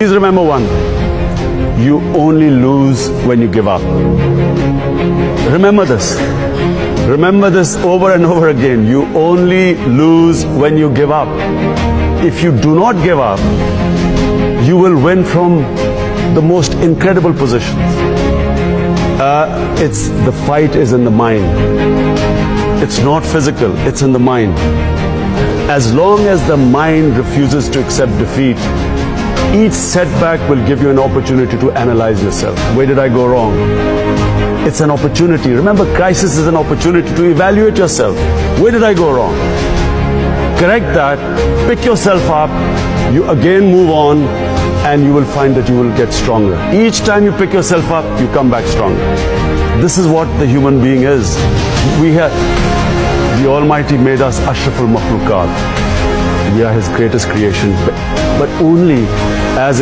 Please remember one, you only lose when you give up. Remember this. Remember this over and over again. You only lose when you give up. If you do not give up, you will win from the most incredible positions. The fight is in the mind. It's not physical, it's in the mind. As long as the mind refuses to accept defeat, each setback will give you an opportunity to analyze yourself. Where did I go wrong? It's an opportunity. Remember, crisis is an opportunity to evaluate yourself. Where did I go wrong? Correct that, pick yourself up, you again move on, and you will find that you will get stronger. Each time you pick yourself up, you come back stronger. This is what the human being is. The Almighty made us Ashraful Makhluqat. We are His greatest creation, but only as